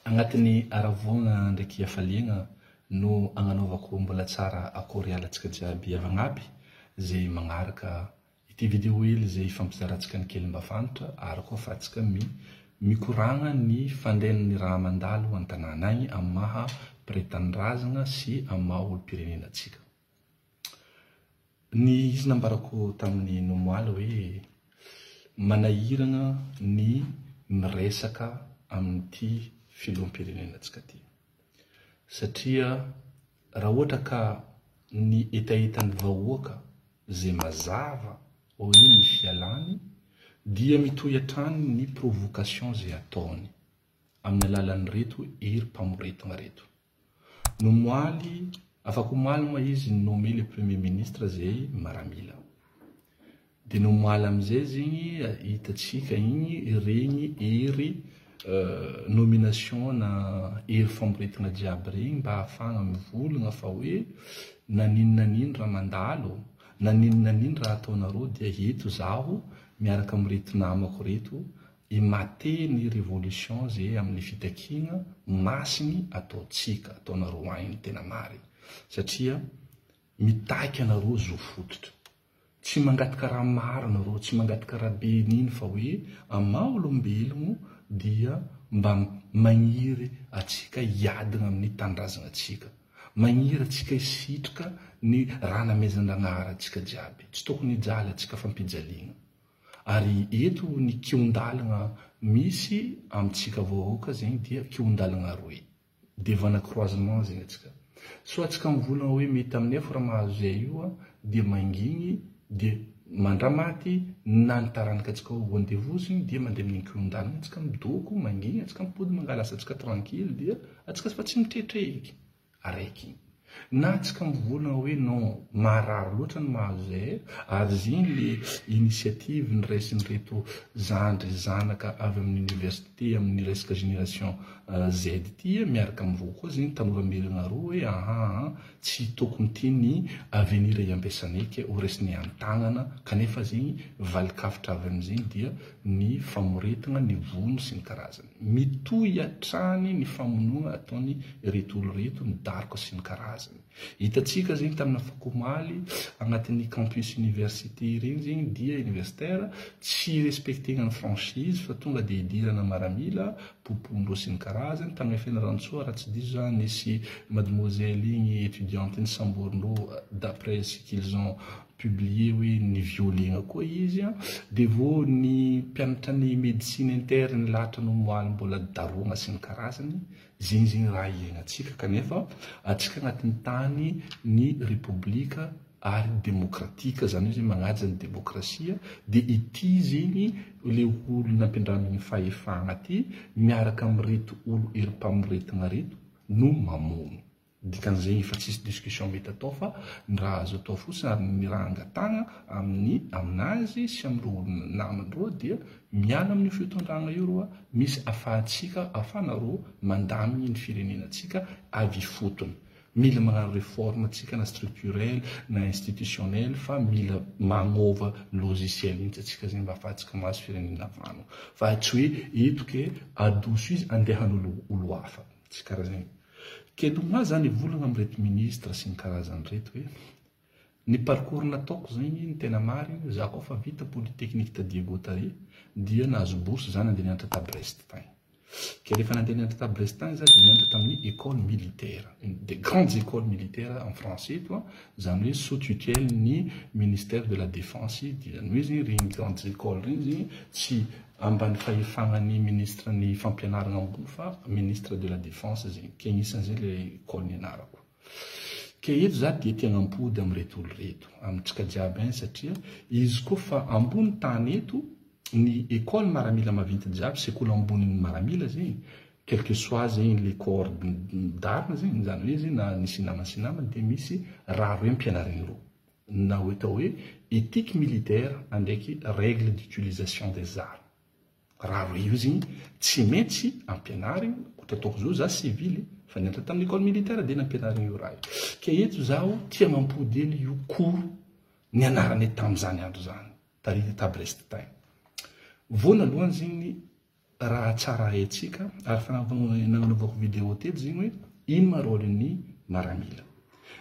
Agnatin'ny aravogna ndraiky afaliagna no agnanovako mbola tsara akory alantsika jiaby avagnaby zay magnaraka ity vidéo hely zay ifampizarantsika ny kely mba fantatra ary koa afahantsika mikoragna ny fandehan'ny raha mandalo an-tanàna agny amin'ny maha mpiretan-drazana sy amin'ny maha olo-pirenenantsika. Ny izy nambarako tamin'ny nomoaly hoe manahiragna ny miresaka amin'ity filoham-pirenenantsika ty. Satria raha ohatra ka ny etaetan'ny vahoaka zay mazava hoe ny fialany dia mitohy hatrany ny provocation zay ataony amin'ny alalan'ny reto hery mpamoretigna reto. Nomoaly afaka omaly moa izy nommer le premier ministre zay maramila. De nomoaly amizay zegny hitatsika igny regny hery nomination na hery famoretigna jiaby regny mba ahafahana mivolagna fa hoe naninona raha mandalo, naninona raha ataonareo dia eto zaho miaraka amin'reto namako reto imate ny révolution zay amin'ny fitakina masiny ataotsika ataonareo agny tena mary satria mitaky anareo zo fototra. Tsy mangataka raha maro anareo, tsy mangataka raha be niny fa hoe ama olombelogno dia mba magniry atsika hiadina amin'ny tandrazana atsika, magniry atsika hisitrika ny raha namezan-dragnahary atsika jiaby, tsy tokony hijaly atsika fampijaliana. Ary eto ny kiondalana misy amintsika vahoaka zegny dia kiondalana roe, devant croisement zegny atsika. So atsika mivolagna hoe mety aminay fo raha mahazo zay io dia mangigny dia mandramaty na nitaranaka atsika ho andevozigny dia mandeha amin'igny kiondalana atsika midoko mangigny atsika mipody mangalasa atsika tranquille dia atsika fa tsy mitretrehika araiky. Na atsika mivolagna hoe non marary loatra ny mahazo zay ary zegny le initiative niraisin'ny reto zandry zanaka avy amin'ny université amin'ny resaka génération Z ty miaraka amin'ireo koa zegny tanora merina roa hoe tsy tokony ty ny avenir iambesanay ke ho resinay an-tagnana kanefa zegny valikavitra avy amin'izegny dia ny famoretigna ny vono sy ny karazany. Mitohy hatrany ny famonoana ataony reto olo reto ny dariko sy ny karazany. Hitatsika zegny tamina fakomaly agnatin'ny campus université regny zegny dia universitaire tsy respectegna ny franchise fa tonga de idirana maramila popondro sy ny karazany tamina fianarantsoa raha tsy diso zany nisy mademoiselle igny étudiante ny samborindro d'après ce qu'ils ont publié hoe ny violegna koa izy de vo ny mpianatra ny médecine interne lahatra nomoaly mbola darogna sy ny karazany zegny raha iaignatsika kanefa atsika agnatin'ny tany ny république ary démocratique zany hoe zegny magnaja ny démocratia de ity zegny le olo nampiandramigny fahefagna ty miaraka amin'reto olo hery mpamoretigna reto no mamono. Dikan'izegny fa tsisy discussion mety atao fa ny raha azo atao fotsiny ary ny raha angatagna aminazy sy amin'ireo olo namandreo dia miala amin'ny fitondragna io roa misy afahantsika ahafahanareo mandamigny ny firenenantsika avy fotony. Mila magnano réforme atsika na structurel na institutionnel fa mila magnova logiciel mihitsy atsika zegny mba ahafahantsika mahazo firenena vano fa tsy hoe eto ke adoso izy andehan'olo olo hafa tsy karaha zegny. Ke doma zany volagna amin'reto ministre sy ny karazany reto hoe ny parcours nataoko zegny ny tena marigny za koa fa vita polytechnique ta Diego tary dia nahazo bourse zany andeha nianatra ta Brest tagny. Ke rehefa nandeha nianatra ta Brest tagny za dia nianatra tamin'ny école militaire, une des grandes écoles militaires en France eto zany hoe sous tutelle ny ministère de la défense dia ny hoe zegny regny grandes écoles regny zegny tsy ambany fahefagnany ministre ny fampianarana ambony fa ministre de la défense zegny ke agnisan'izay le école nianarako. Ke eto za dia tia hagnam-pody amin'reto olo reto amintsika jiaby any satria izy koa fa ambony tany eto ny école maramila mavinty jiaby sekoly amboniny maramila zegny quel que soit zegny le corps d'armes zegny zany hoe zegny na nisy namana dia misy raha roe ampianarany roa na hoe atao hoe éthique militaire ndraiky règle d'utilisation des armes. Raha roe io zegny tsy maintsy ampianariny ohatra ataoko zao za civil fa nianatra tamin'ny école militaire dia nampianariny io raha io. Ke eto zaho tia mampody ely io cours nianarany tamin'izany andro zany tarika ta Brest tagny. Voalohany zegny raha tsara haitsika ary fananovako vidéo teto zegny hoe ino marôlin'ny maramila.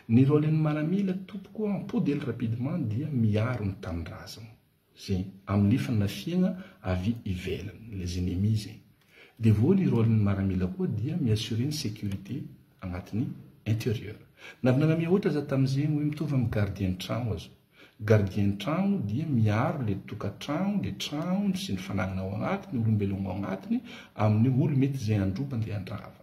Ny rôlin'ny maramila tompoko en podely rapidement dia miaro ny tanindrazana zay amin'ny fanafiana avy ivelany les ennemis zegny. Dia vao ny rôlin'ny maramila koa dia miassurer ny sécurité agnatin'ny intérieur. Navinanamia ohatra za tamin'izegny hoe mitovy amin'ny gardien tragno azo. Gardien tragno dia miaro le tokantragno, le tragno sy ny fanagnana ao agnatiny, olombelogno ao agnatiny amin'ny olo mety zay androba andeha andrava.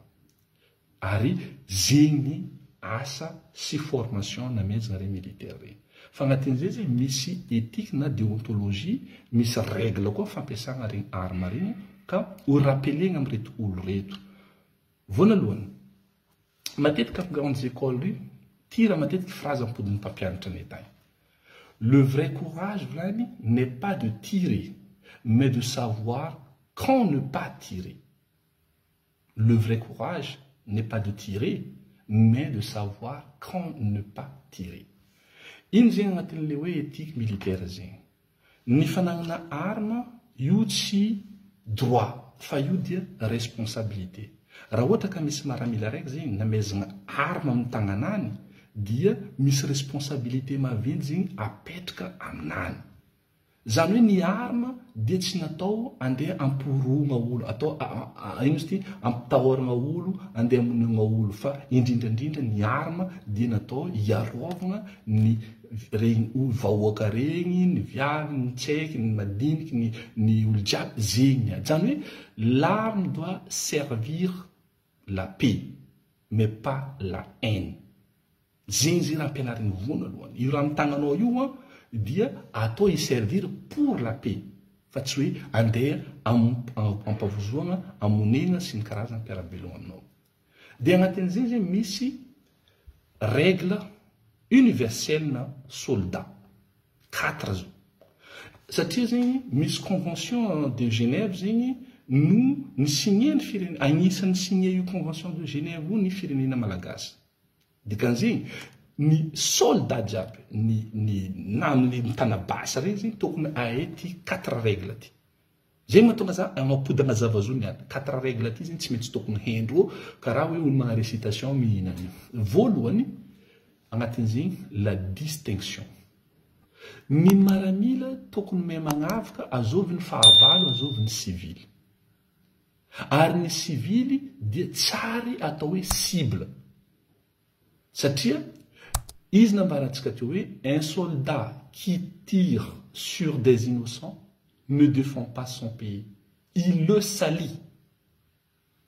Ary zegny asa sy formation namezana regny militaire regny. Fa agnatin'izay zay misy éthique na déontologie, misy règle koa fampiasagna regny arme regny ka ho rappelena amin'reto olo reto. Voanalohany, matetika grande école regny tira matetiky phrase ampodin'ny mpampianatra ny tagny. Le vrai courage, Vlani, n'est pas de tirer, mais de savoir quand ne pas tirer. Le vrai courage n'est pas de tirer, mais de savoir quand ne pas tirer. Ino zegny agnatin'le hoe éthique militaire zegny. Ny fanagnana arme, io tsy droit, fa io dia responsabilité. Raha ohatra ka misy maramila raiky zegny namezana arme amin'ny tagnanany, dia misy responsabilité maventy zegny apetraka aminany. Zany hoe ny arme dia tsy natao andeha amporona olo, atao ino izy ty ampitahorana olo, andeha amonina olo, fa indrindrandrindra ny arme dia natao hiarovana ny regny vahoaka regny, ny viavy, ny tseky, ny madiniky, ny olo jiaby zegny. Zany hoe l'arme doit servir la paix, mais pas la haine. Zegny zay raha ampianariny voanalohany. Io raha amitagnanao io dia atao iservir pour la paix, fa tsy hoe andeha ampavozoana, amonena sy ny karazany mpiarabelogna aminao. Dia agnatin'izay zay misy règle universelle na soldat 4 zao. Satria zegny misy convention de Genève zegny no ny signé ny firenena, agnisan'ny signé io convention de Genève io ny firenena malagasy. Dikan'izegny ny soldat jiaby na amin'ny tanabasa regny zegny tokony ahay ty 4 règle ty. Zegny mahatonga za agnapodana zavazo niany 4 règle ty zegny tsy mety tokony hendro karaha hoe olo magna récitation mihinana. Voalohany agnatin'izegny la distinction. Ny maramila tokony mahay magnavaka azoviny fahavalo, azoviny civil. Ary ny civily dia tsary atao hoe cible. Satria izy nambarantsika teo hoe un soldat qui tire sur des innocents ne défend pas son pays, il le salit.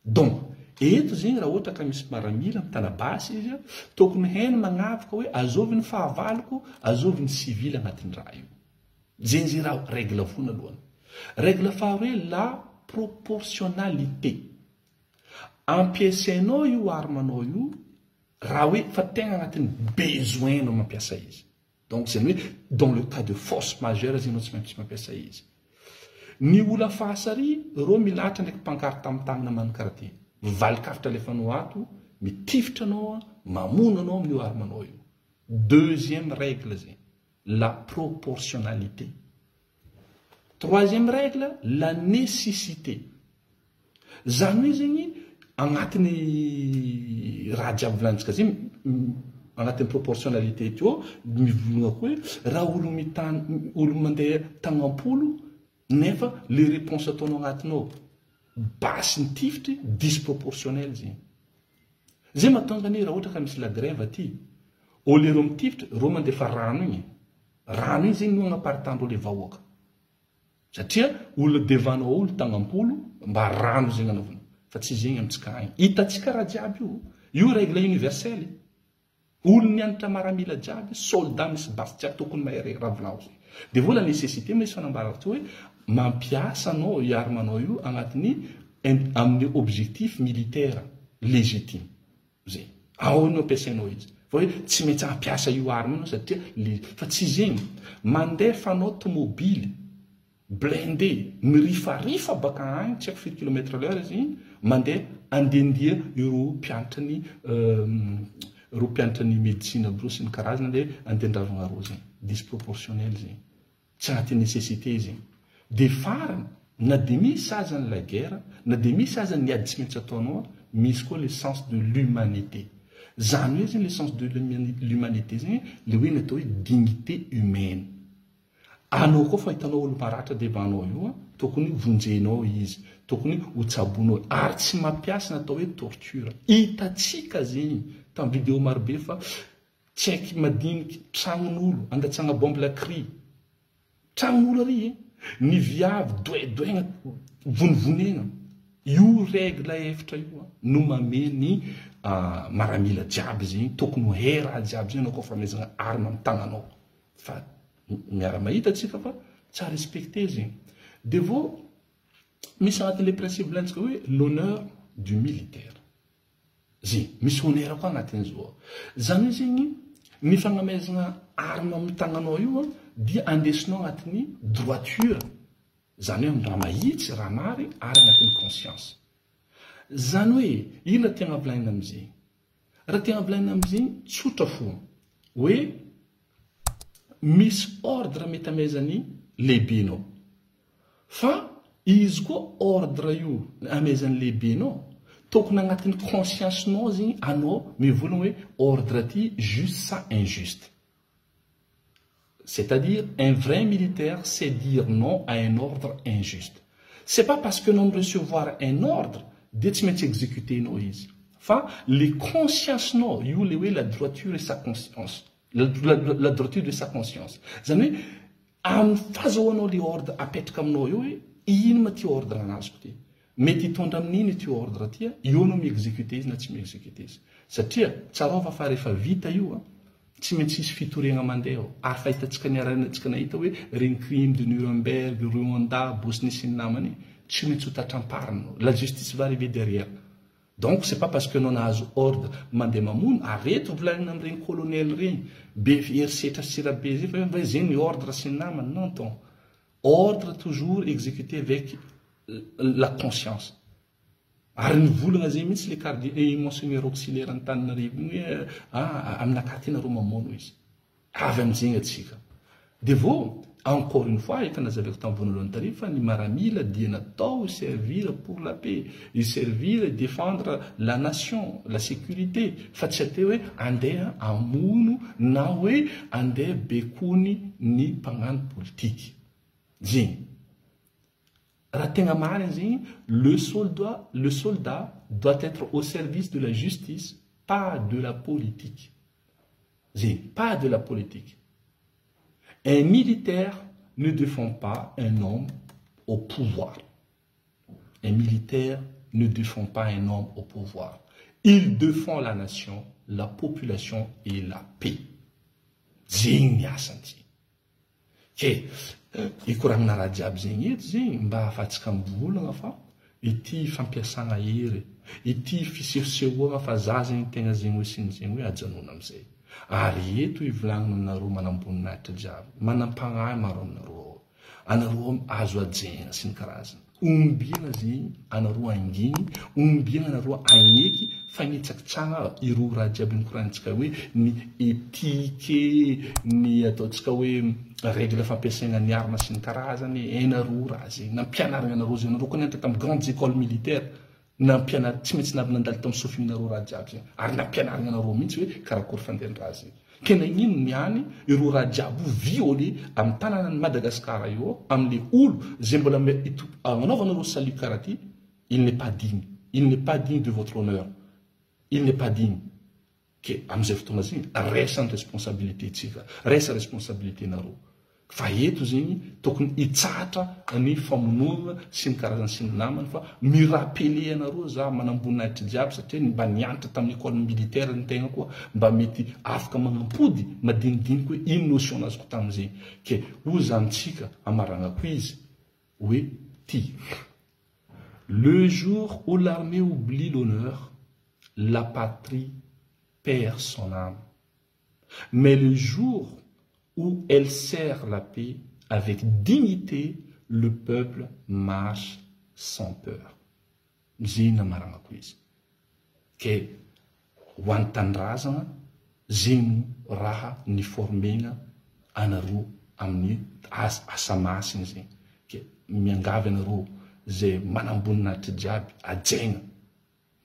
Donc eto zegny raha ohatra ka misy maramila amin'ny tanabasy izy tokony hainy magnavaka hoe azoviny fahavaloko, azoviny civil agnatin'ny raha io. Zegny zay raha règle voanalohany. Règle faharoa la proportionnalité. Ampiasainao io armanao io raha hoe fa tegna agnatin'ny besoin no mampiasa izy. Donc c'est hoe dans le cas de force majeure zegny no tsy maintsy mampiasa izy. Ny ola fahasary ro milatra ndraiky pankarte amin'ny tagnana manikaraty. Valikafitra alefanao ato, mitifitra anao, mamona anao amin'io armanao io. Deuxième règle zegny, la proportionnalité. Troisième règle, la nécessité. Zany hoe zegny agnatin'ny raha jiaby volanitsika zegny agnatin'ny proportionnalité teo mivolagna koa hoe raha olo mandeha tagnampolo nefa le réponse ataonao agnatinao basy ny tifitry disproportionnel zegny. Zay mahatonga ny raha ohatra ka misy la grève aty, au lieu ro mitifitra ro mandefa rano igny. Rano igny zegny no agnaparitandreo le vahoaka. Satria olo devanao olo tagnampolo mba rano zegny anaovana. Fa tsy zegny amintsika agny. Hitatsika raha jiaby io. Io règle universelle. Olo nianatra maramila jiaby, soldat misy basy jiaby tokony mahay raha volagno. Dia vola nécessité misy fanambarako hoe mampiasa anao i armanao io agnatin'ny amin'ny objectif militaire légitime. Zay. Ao no ampiasainao izy. Fa hoe tsy maintsy ampiasa io arme io satria fa tsy zegny. Mandefa anao automobile blindé mirifarifa baka agny tsy haiko 4 km/h zegny mandeha andendia ireo mpianatra ny médecine aby sy ny karazana le andendravagna reo zegny disproportionnel zegny. Tsy agnatin'ny nécessité zegny. De farany na dia misy aza ny la guerre na dia misy aza ny ady tsy maintsy ataonao misy koa l'essence de l'humanité zany hoe zany l'essence de l'humanité zany le hoe natao hoe dignité humaine anao koa fa hitanao olo maratra debanao io tokony vonjenao izy tokony ho tsabonao ary tsy mampiasa natao hoe torture hitatsika zegny tamin'ny vidéo marobe fa tsy haiky madiniky tragnon'olo andatsagna bombe la cri tragnon'olo ary ny viavy doedoegna vonivonegna io règle efitra io no mameny maramila jiaby zegny tokony ho he raha jiaby zegny anao koa fa mezana arma amin'ny tagnanao fa miara-mahita atsika fa tsy respecté zegny de vo misy agnatin'le principe lantsika hoe l'honneur du militaire zegny misy honneur koa agnatin'izao zany hoe zegny ny fagnamezana arma amin'ny tagnanao io dia andesinao agnatin'ny droiture zany hoe raha mahitsy raha mary ary agnatin'ny conscience zany hoe ina tegna volagnina amizegny raha tegna volagnina amizegny tsotra fo hoe misy ordre mety amezany lehibenao fa izy koa ordre io amezany lehibenao tokony agnatin'ny conscience-nao zegny anao mivolagna hoe ordre ty juste ça injuste. C'est-à-dire, un vrai militaire sait dire non à un ordre injuste. C'est pas parce que nous recevoir un ordre d'être exécuté nos is. Enfin, les consciences non, la droiture et sa conscience. La droiture de sa conscience. Zany am fazahoanao le ordre apetraka aminao io hoe ino ma ty ordre anazoko ty mety hitondra amin'ino ty ordre ty io no miexécuté izy na tsy miexécuté izy satria tsarova fa rehefa vita io tsy maintsy isy fitoriagna mandeha ary fa hitantsika niaranantsika nahita hoe regny crime de Nuremberg, Rwanda, Bosnie sy ny namany tsy maintsy ho tatramparina la justice va arriver derrière. Donc c'est pas parce que nous avons ordre mandé mamoun arrête volagnina amregny colonel regny be erisetra sira be zay fa zegny ordre sy nama non ton ordre toujours exécuté avec la conscience ary nivolagna zay mihitsy le cardinal monseigneur auxiliaire Antananarivo hoe aminakatena ro mamono izy avy amizegny atsika de vo encore une fois efa nazaveko tamin'ny vonalohany tarivo fa ny maramila dia natao servir pour la paix et servir et défendre la nation la sécurité fa tsy ateo hoe andeha amono na hoe andeha bekony ny mpagnano politique zegny raha tegna marina zegny le soldat doit être au service de la justice pas de la politique zegny pas de la politique. Un militaire ne défend pas un homme au pouvoir. Un militaire ne défend pas un homme au pouvoir. Il défend la nation, la population et la paix. Zegny miasantsika. Ikoragna raha jiaby zegny eto zegny mba ahafatsika mivolagna fa ity fampiasagna hery ity fisehosehoagna fa za zegny tegna zegny hoe siny zegny hoe ajanona amizay. Ary eto ivolagnina aminareo manamboninahitra jiaby manampagnay maro aminareo anareo azo ajegna sy ny karazana ombiana zegny anareo anginy ombiana anareo agneky fagnetsakitsagna ireo raha jiaby nikoragnintsika hoe ny éthique ny ataontsika hoe règle fampiasaigna ny arma sy ny karazany ainareo raha zegny nampianaragna anareo zegny anareo koa nianatra tamin'ny grandes écoles militaires nampianary tsy maintsy navy nandalo tamin'ny sofininareo raha jiaby zegny ary nampianaragna anareo mihitsy hoe karakory fandehandraha zegny kena ino niany ireo raha jiaby violé amin'ny tanànan'ny Madagasikara io amin'le olo zay mbola anaovanareo salut karaha ty il n'est pas digne de votre honneur il n'est pas digne ke amizay fotoagna zegny resa ny responsabilité tsika resa responsabilité nareo fa eto zegny tokony hitsatra ny famonoana sy ny karazany sy ny namany fa mirapele anareo za manamboninahitra jiaby satria mba nianatra tamin'ny école militaire ny tegna koa mba mety afaka manampody madinidiniky hoe ino notion nazoko tamin'izegny ke ho zantsika amaragnako izy hoe ty le jour où l'armée oublie l'honneur la patrie perd son âme mais le jour où elle sert la paix avec dignité, le peuple marche sans peur. Zina maranako izy. Ke wantandrazana zinu raha ni formena anareo amin'ny asa masina zegny. Ke miangavy anareo zay manamboninatritra jiaby ajaigna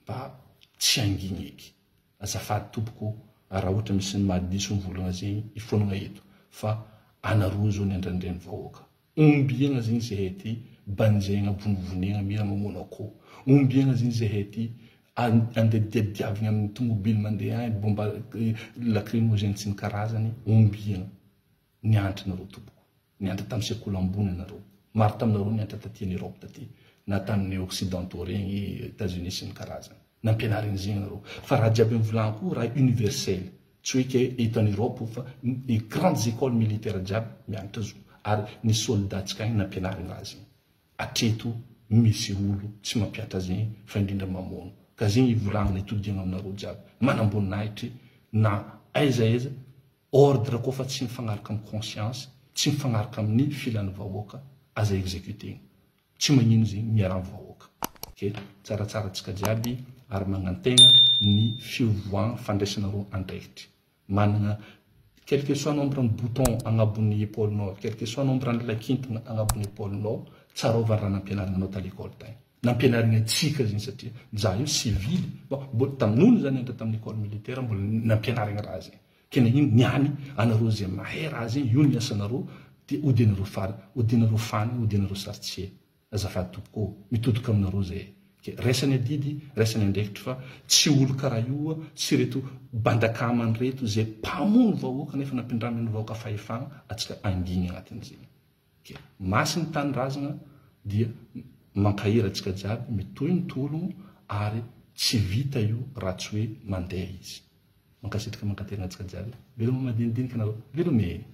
mba tsy angigny eky. Azafady tompoko raha ohatra misy ny mahadiso mivolagna zegny ifonagna eto fa anareo zao ny andrandren'ny vahoaka. Ombiagna zegny zay hety banjaigna vonivonegna mira mamono akô. Ombiagna zegny zay hety andediadiavigna amin'ny tomobily mandeha agny bomba lacrymogène tsy ny karazany. Ombiagna niantra nareo tompoko, niantra tamin'ny sekoly ambony anareo. Maro taminareo niantra taty en Europe taty na tamin'ny occidentaux regny États-Unis sy ny karazany. Nampianariny zegny nareo. Fa raha jiaby mivolagna raha universel. Tsy hoe ke eto en Europe fa les grandes écoles militaires jiaby mianatra zo. Ary ny soldatsika agny nampianariny raha zegny. Atreto misy olo tsy mampiatra zegny fa indrindra mamono. Ka zegny ivolagna itodiagna aminareo jiaby. Manamboninahitry na aiza ordre koa fa tsy mifagnaraka amin'ny conscience, tsy mifagnaraka amin'ny filan'ny vahoaka aza exécuter. Tsy magnino zegny miara-ny vahoaka. Ok, tsaratsara tsika jiaby ary magnantegna ny fiovoagna fandraisanareo andraikitry. Managna quel que soit nombre de boutons agnabon'ny épaulenao, quel que soit nombre de lakintana agnabon'ny épaulenao, tsarova raha nampianarinanao ta l'école tagny. Nampianarina antsika zegny satria za io civil, bon, mbola tamin'olo zany entra tamin'ny école militaire mbola nampianarina raha zegny. Kena ino niany anareo zay mahay raha zegny, io ny asanareo dia odianareo fary, odianareo fany, odianareo sarotsia. Azafady tompoko, mitodika aminareo zay. Raisany adidy, raisany andraikitry fa tsy olo karaha io, tsy reto bandakamany reto zay mpamono vahoaka nefa nampindraminy vahoaka fahefagna atsika angigny agnatin'izegny. Ok, masiny tanindrazagna dia mankahira atsika jiaby mitohy ny tologno ary tsy vita io raha tsy hoe mandeha izy. Mankasitraka mankaterina atsika jiaby. Veloma madinidinika anareo. Velome.